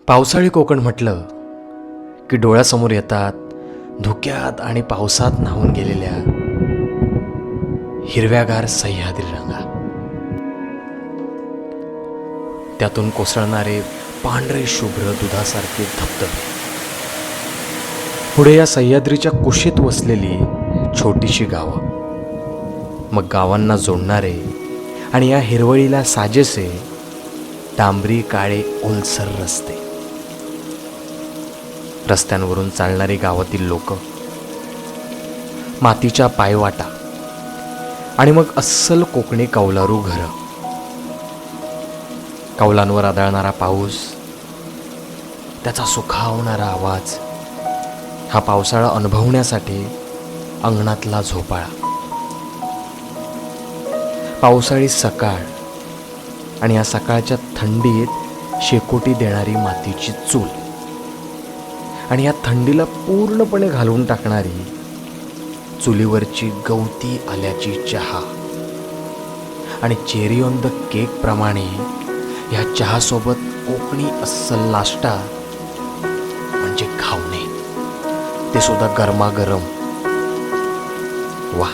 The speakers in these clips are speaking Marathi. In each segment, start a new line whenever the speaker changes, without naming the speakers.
पावसाळी कोकण म्हटलं की डोळ्यासमोर येतात धुक्यात आणि पावसात न्हावून गेलेल्या हिरव्यागार सह्याद्री रांगा, त्यातून कोसळणारे पांढरे शुभ्र दुधासारखे धबधबे, पुढे या सह्याद्रीच्या कुशीत वसलेली छोटीशी गावं, मग गावांना जोडणारे आणि या हिरवळीला साजेसे डांबरी काळे ओलसर रस्ते, रस्त्यांवरून चालणारी गावातील लोक, मातीच्या पायवाटा आणि मग अस्सल कोकणी कौलारू घरं, कौलांवर आदळणारा पाऊस, त्याचा सुखावणारा आवाज, हा पावसाळा अनुभवण्यासाठी अंगणातला झोपाळा, पावसाळी सकाळ आणि या सकाळच्या थंडीत शेकोटी देणारी मातीची चूल आणि या थंडीला पूर्णपणे घालवून टाकणारी चुलीवरची गवती आल्याची चहा आणि चेरी ऑन द केक प्रमाणे या चहासोबत कोकणी अस्सल नाश्ता म्हणजे खावणे, ते सुद्धा गरमागरम. वा,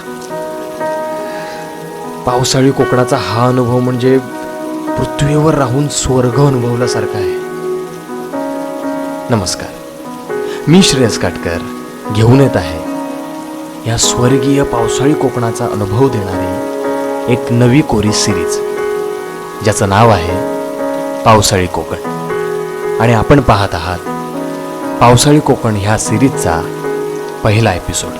पावसाळी कोकणाचा हा अनुभव म्हणजे पृथ्वीवर राहून स्वर्ग अनुभवल्यासारखा आहे. नमस्कार, मी श्रेयस काटकर घेऊन येत आहे या स्वर्गीय पावसाळी कोकणाचा अनुभव देणारी एक नवी कोरी सिरीज, ज्याचं नाव आहे पावसाळी कोकण. आणि आपण पाहत आहात पावसाळी कोकण ह्या सिरीजचा पहिला एपिसोड.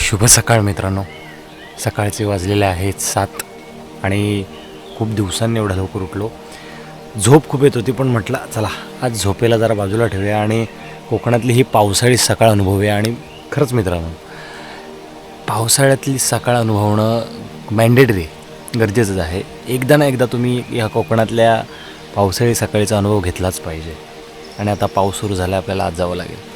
शुभ सकाळ मित्रांनो. सकाळचे वाजलेले आहेत 7 आणि खूप दिवसांनी एवढा लवकर उठलो. झोप खूप येत होती, पण म्हटलं चला आज झोपेला जरा बाजूला ठेवूया आणि कोकणातली ही पावसाळी सकाळ अनुभवूया. आणि खरंच मित्रांनो, पावसाळ्यातली सकाळ अनुभवणं मॅन्डेटरी, गरजेचंच आहे. एकदा ना एकदा तुम्ही ह्या कोकणातल्या पावसाळी सकाळीचा अनुभव घेतलाच पाहिजे. आणि आता पाऊस सुरू झाला, आपल्याला आज जावं लागेल.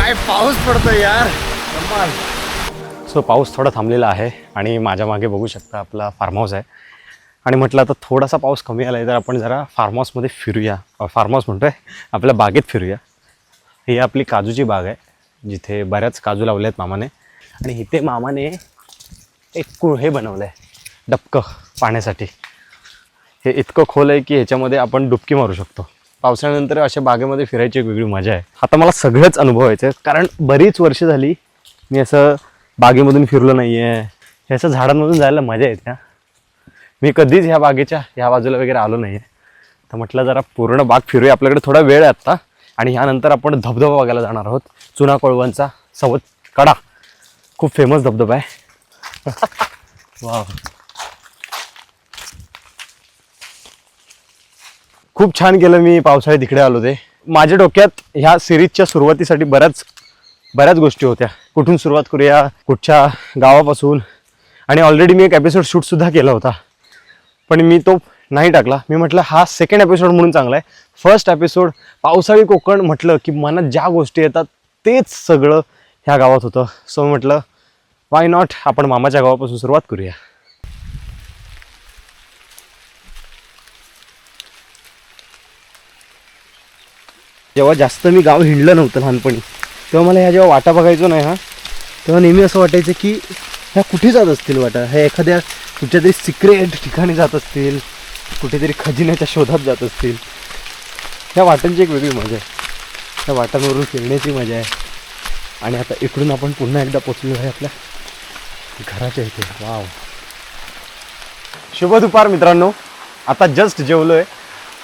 काय पाऊस पडतोय यार. सो पाऊस थोडा थांबलेला आहे आणि माझ्या मागे बघू शकता आपला फार्म हाऊस आहे. आणि म्हटलं आता थोडासा पाऊस कमी आला आहे तर आपण जरा फार्म हाऊसमध्ये फिरूया. फार्म हाऊस म्हणतोय, आपल्या बागेत फिरूया. ही आपली काजूची बाग आहे जिथे बऱ्याच काजू लावले आहेत मामाने. आणि इथे मामाने एक हे बनवलं आहे डबकं पाण्यासाठी. हे इतकं खोल आहे की ह्याच्यामध्ये आपण डुबकी मारू शकतो. पावसाळ्यानंतर अशा बागेमध्ये फिरायची एक वेगळी मजा आहे. आता मला सगळंच अनुभवायचं आहे कारण बरीच वर्ष झाली मी असं बागेमधून फिरलो नाही आहे. ह्याचं झाडांमधून जायला मजा येते. मी कधीच ह्या बागेच्या ह्या बाजूला वगैरे आलो नाही आहे. तर म्हटलं जरा पूर्ण बाग फिरूया. आपल्याकडे थोडा वेळ आहे आत्ता. आणि ह्यानंतर आपण धबधबा बघायला जाणार आहोत. चुना कोळवांचा सवत कडा खूप फेमस धबधबा आहे. वा, खूप छान केलं मी पावसाळ्यात तिकडे आलो. ते माझ्या डोक्यात ह्या सिरीजच्या सुरुवातीसाठी बऱ्याच गोष्टी होत्या. कुठून सुरुवात करूया, कुठच्या गावापासून. आणि ऑलरेडी मी एक एपिसोड शूटसुद्धा केला होता पण मी तो नाही टाकला. मी म्हटलं हा सेकंड एपिसोड म्हणून चांगला आहे. फर्स्ट एपिसोड पावसाळी कोकण म्हटलं की मनात ज्या गोष्टी येतात तेच सगळं ह्या गावात होतं. सो म्हटलं वाय नॉट, आपण मामाच्या गावापासून सुरुवात करूया. जेव्हा जास्त मी गाव हिंडलं नव्हतं लहानपणी तेव्हा मला ह्या जेव्हा वाटा बघायचो नाही तेव्हा नेहमी असं वाटायचं की ह्या कुठे जात असतील वाटा. ह्या एखाद्या कुठच्या तरी सिक्रेट ठिकाणी जात असतील, कुठेतरी खजिन्याच्या शोधात जात असतील. ह्या वाटांची एक वेगळी मजा आहे. त्या वाटांवरून फिरण्याची मजा आहे. आणि आता इकडून आपण पुन्हा एकदा पोचलो आहे आपल्या घराच्या इथे. वाव, शुभ दुपार मित्रांनो. आता जस्ट जेवलो आहे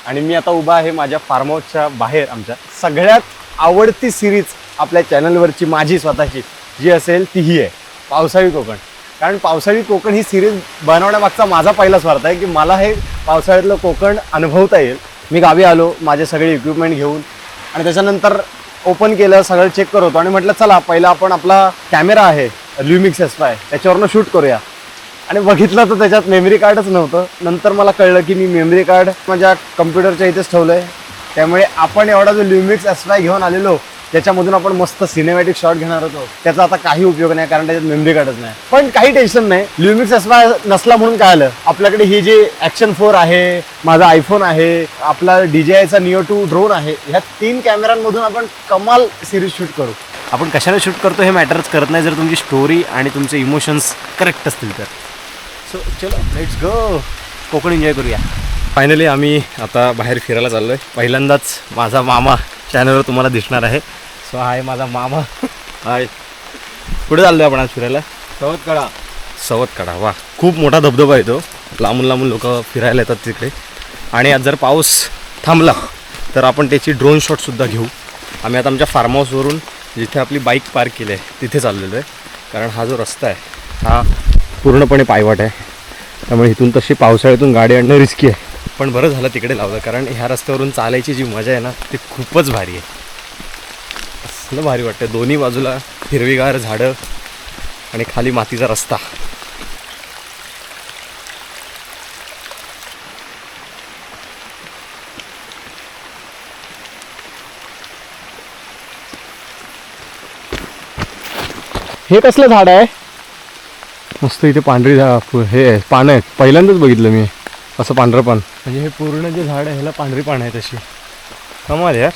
आणि मी आता उभा आहे माझ्या फार्म हाऊसच्या बाहेर. आमच्या सगळ्यात आवडती सिरीज आपल्या चॅनलवरची माझी स्वतःची जी असेल ती ही आहे पावसाळी कोकण. कारण पावसाळी कोकण ही सिरीज बनवण्यामागचा माझा पहिला स्वार्थ आहे की मला हे पावसाळ्यातलं कोकण अनुभवता येईल. मी गावी आलो माझे सगळे इक्विपमेंट घेऊन आणि त्याच्यानंतर ओपन केलं, सगळं चेक करत होतो आणि म्हटलं चला पहिला आपण आपला कॅमेरा आहे ल्युमिक्स S5 त्याच्यावरनं शूट करूया. आणि बघितलं तर त्याच्यात मेमरी कार्डच नव्हतं. नंतर मला कळलं की मी मेमरी कार्ड माझ्या कम्प्युटरच्या इथेच ठेवलं आहे. त्यामुळे आपण एवढा जो ल्युमिक्स S5 घेऊन आलेलो त्याच्यामॅटिक मधून आपण मस्त सिनेमॅटिक शॉट घेणार होतो. त्याचा आता काही उपयोग नाही कारण त्याच्यात मेमरी कार्डच नाही. पण काही टेन्शन नाही, ल्युमिक्स S5 नसला म्हणून काय आलं, आपल्याकडे ही जी ॲक्शन 4 आहे, माझा आयफोन आहे, आपला DJIचा Neo 2 ड्रोन आहे. ह्या 3 कॅमेऱ्यांमधून आपण कमाल सिरीज शूट करू. आपण कशाने शूट करतो हे मॅटरच करत नाही जर तुमची स्टोरी आणि तुमचे इमोशन्स करेक्ट असतील तर. सो चलो लेट्स गो, कोकण एन्जॉय करूया. फायनली आम्ही आता बाहेर फिरायला चाललो आहे. पहिल्यांदाच माझा मामा चॅनलवर तुम्हाला दिसणार आहे. सो हाय माझा मामा. हाय, कुठे चाललो आहे आपण आज फिरायला? सवतकडा. वा, खूप मोठा धबधबा आहे तो. लांबून लांबून लोक फिरायला येतात तिकडे. आणि आज जर पाऊस थांबला तर आपण त्याची ड्रोन शॉटसुद्धा घेऊ. आम्ही आता आमच्या फार्म हाऊसवरून जिथे आपली बाईक पार्क केली आहे तिथे चाललेलो आहे. कारण हा जो रस्ता आहे हा पूर्णपणे पायवाट आहे. त्यामुळे इथून तशी पावसाळ्यातून गाडी आणणं रिस्की आहे. पण बरं झालं तिकडे लावलं कारण ह्या रस्त्यावरून चालायची जी मजा आहे ना ती खूपच भारी आहे. असलं भारी वाटतं. दोन्ही बाजूला हिरवीगार झाडं आणि खाली मातीचा रस्ता. हे कसलं झाड आहे? मस्त इथे पांढरी हे पानं आहेत. पहिल्यांदाच बघितलं मी असं पांढरं पान. म्हणजे हे पूर्ण जे झाड आहे ह्याला पांढरी पानं आहेत अशी. कमाल यार.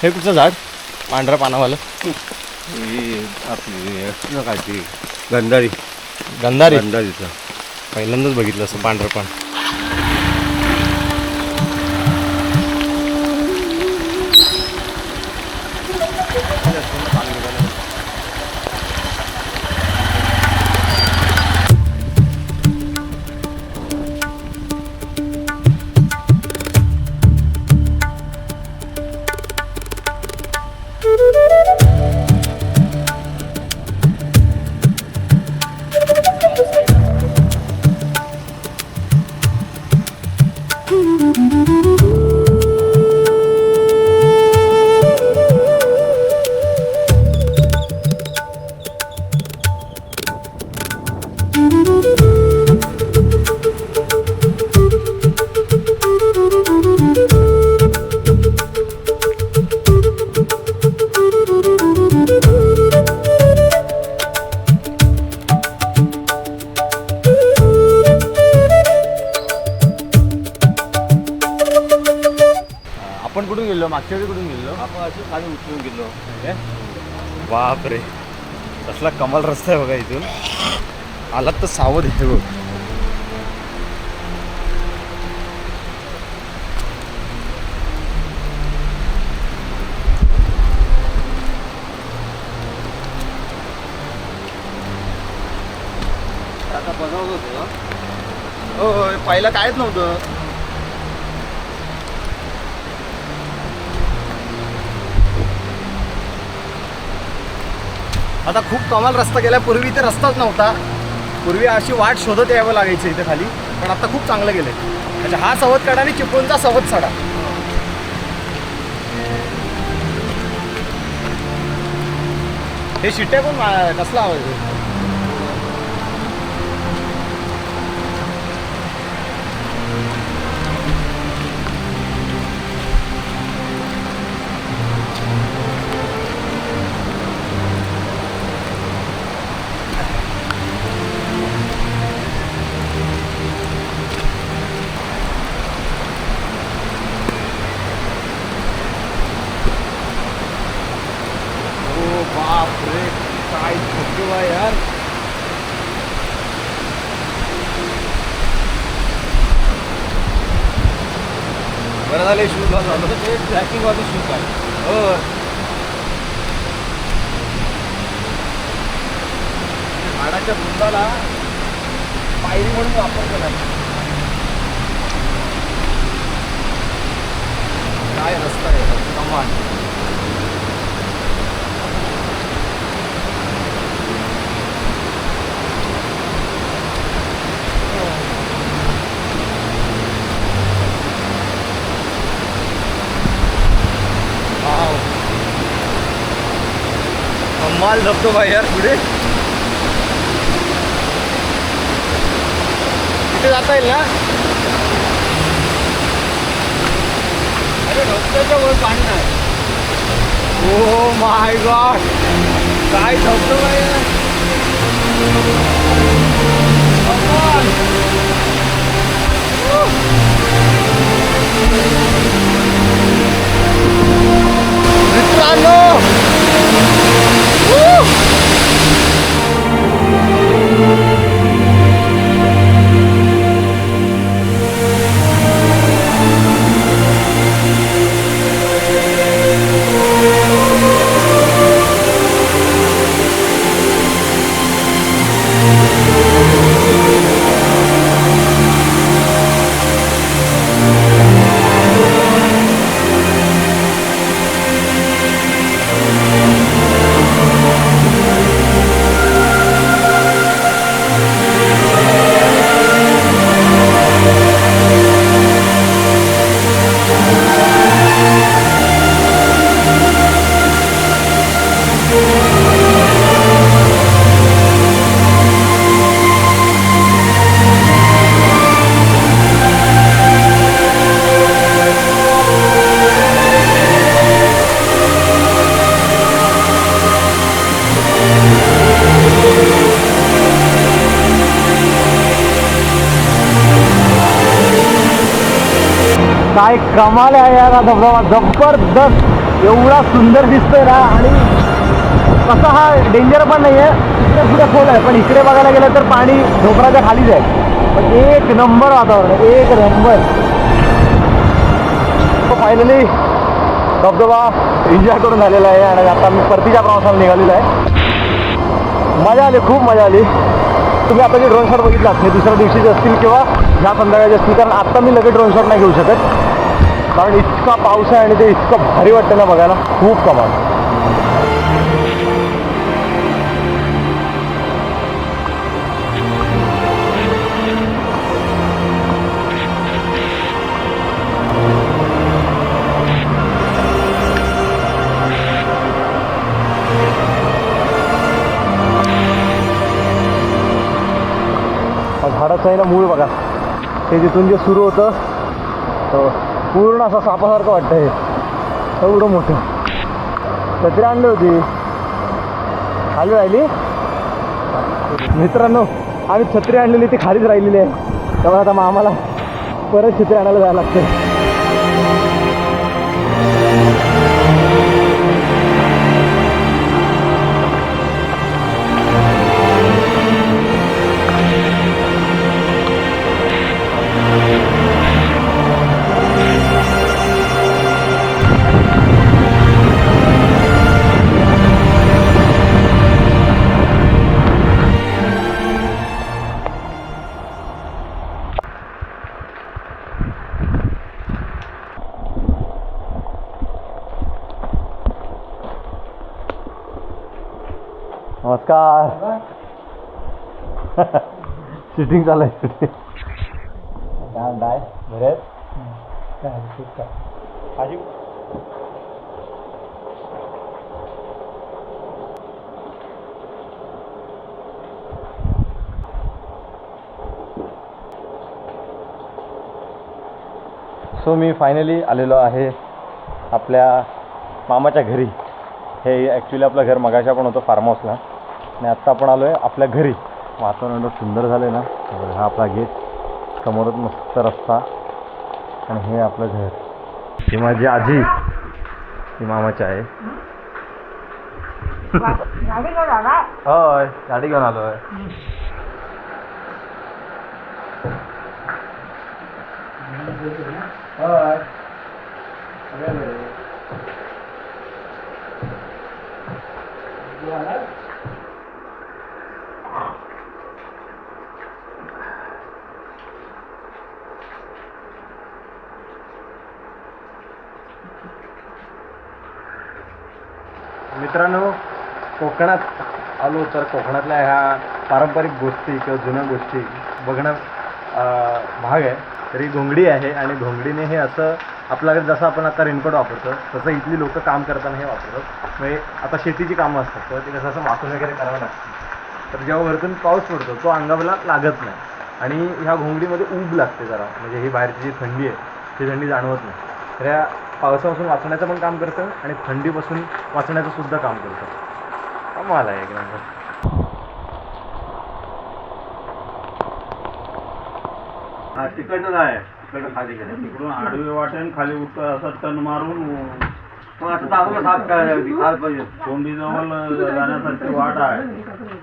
हे कुठचं झाड पांढरं पानावालं?
आपली गंधारी.
गंधारीचं पहिल्यांदाच बघितलं असं पांढरं पान. गेलो? मागच्या वेळी कुठून गेलो?
आपण असं खाली उतरून गेलो.
बापरे, कसला कमाल रस्ता आहे बघा. इथून आलात तर सावध आहे बघ.
आता बनवलं होतं ना.
हो, पहिलं कायच नव्हतं. आता खूप कमाल रस्ता गेला. पूर्वी इथे रस्ताच नव्हता. पूर्वी अशी वाट शोधत यावं लागायचं इथे खाली, पण आता खूप चांगलं गेलंय. म्हणजे हा सवत कडा आणि चिपळूणचा सवत सडा. हे शिट्ट्या पण कसला आवाज आहे? बाप रे, काय धबधबा यार. बरं झालं शूज झालं.
ते ट्रॅकिंग वाले शूज आहे.
हो, झाडाच्या बुंदाला पायरी म्हणून वापर केला. काय रस्ता आहे कमाल. कमाल धबधबा यार. पुढे तिथे जाता येईल ना?
अरे रस्त्याच्या वर पाणी नाही.
ओ माय गॉड, काय धबधबा यार. कमाल. मित्रांनो, काय कमाल आहे यार. हा धबधबा जबरदस्त, एवढा सुंदर दिसतोय ना. आणि कसा हा डेंजर पण नाही आहे, इकडे पुढे खोल आहे, पण इकडे बघायला गेलं तर पाणी ढोबराच्या खालीच आहे. पण एक नंबर वातावरण, एक नंबर. फायनली धबधबा एन्जॉय करून झालेला आहे आणि आता मी परतीच्या प्रवासाला निघालेलो आहे. मजा आली, खूप मजा आली. तुम्ही आता जे ड्रोन शॉट बघितलात हे दुसऱ्या दिवशीचे असतील किंवा ह्या संध्याकाळचे असतील, कारण आत्ता मी लगेच ड्रोन शॉट नाही घेऊ शकत, कारण इतका पाऊस आहे आणि ते इतकं भारी वाटतं ना बघायला, खूप कमाल. झाडाचं आहे ना मूळ बघा, ते जिथून जे सुरू होतं पूर्ण असं सापासारखं वाटतं. हे एवढं मोठं. छत्री आणली होती, खाली राहिली. मित्रांनो, आम्ही छत्री आणलेली ती खालीच राहिलेली आहे, त्यामुळे आता मग आम्हाला परत छत्री आणायला जायला लागते. नमस्कार. शूटिंग चालू आहे. शूटिंग काय बरे सो मी फायनली आलेलो आहे आपल्या मामाच्या घरी. हे ॲक्च्युली आपलं घर मगाशी आपण होतं फार्म हाऊसला आणि आत्ता आपण आलो आहे आपल्या घरी. वातावरण एवढं सुंदर झालं आहे ना. हा आपला गेट, समोरच मस्त रस्ता आणि हे आपलं घर. ही माझी आजी, ही मामाची आहे. होय गाडी घेऊन आलो आहे. होय मित्रांनो, कोकणात आलो तर कोकणातल्या ह्या पारंपरिक गोष्टी किंवा जुन्या गोष्टी बघणं भाग आहे. तरी घोंगडी आहे आणि घोंगडीने हे असं आपल्याकडे जसं आपण आता रेनकोट वापरतो तसं इथली लोक काम करताना हे वापरतात. म्हणजे आता शेतीची कामं असतात तर ते कसं असं वाकून वगैरे करावं लागतं. तर जेव्हा वरतून पाऊस पडतो तो अंगाला लागत नाही आणि ह्या घोंगडीमध्ये ऊब लागते जरा. म्हणजे ही बाहेरची जी थंडी आहे ती थंडी जाणवत नाही. तर या पावसापासून वाचण्याचं पण काम करतं आणि थंडीपासून वाचण्याचं सुद्धा काम करतं. कमाल आहे एक नंबर.
तिकडनं आहे, तिकडं खाली गेलं, तिकडून आडवी वाटेन खाली उठतो असं टन मारून मग असं चांगलं साफ करायला पाहिजे. कोंडीजवळ जाण्यासारखी वाट आहे.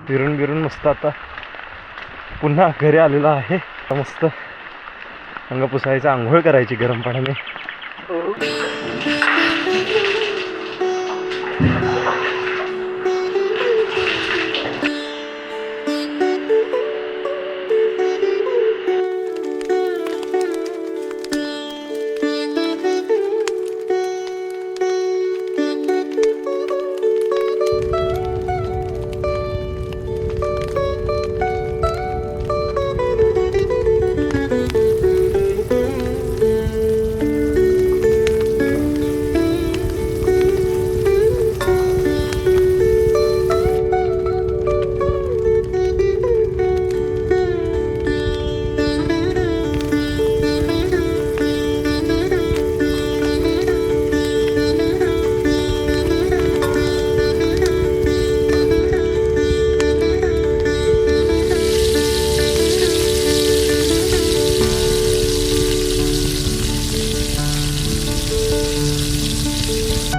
फिरून बिरून मस्त आता पुन्हा घरी आलेलो आहे. मस्त अंग पुसायचं, आंघोळ करायची गरम पाण्याने.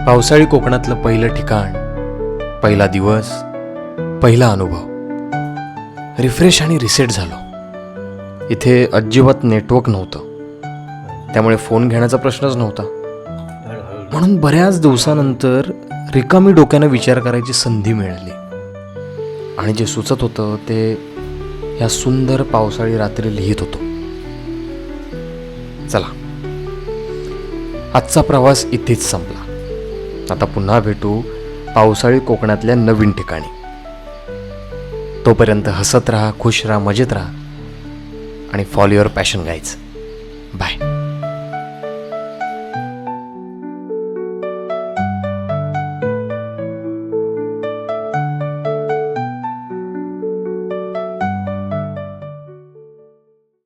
पावसाळी कोकणातलं पहिलं ठिकाण, पहिला दिवस, पहिला अनुभव. रिफ्रेश आणि रिसेट झालो. इथे अजिबात नेटवर्क नव्हतं, त्यामुळे फोन घेण्याचा प्रश्नच नव्हता. म्हणून बऱ्याच दिवसानंतर रिकामी डोक्यानं विचार करायची संधी मिळाली आणि जे सुचत होतं ते ह्या सुंदर पावसाळी रात्री लिहित होतो. चला, आजचा प्रवास इथेच संपला. आता पुन्हा भेटू पावसाळी कोकणातल्या नवीन ठिकाणी. तोपर्यंत हसत राहा, खुश राहा, मजेत राहा आणि follow your passion guys. Bye.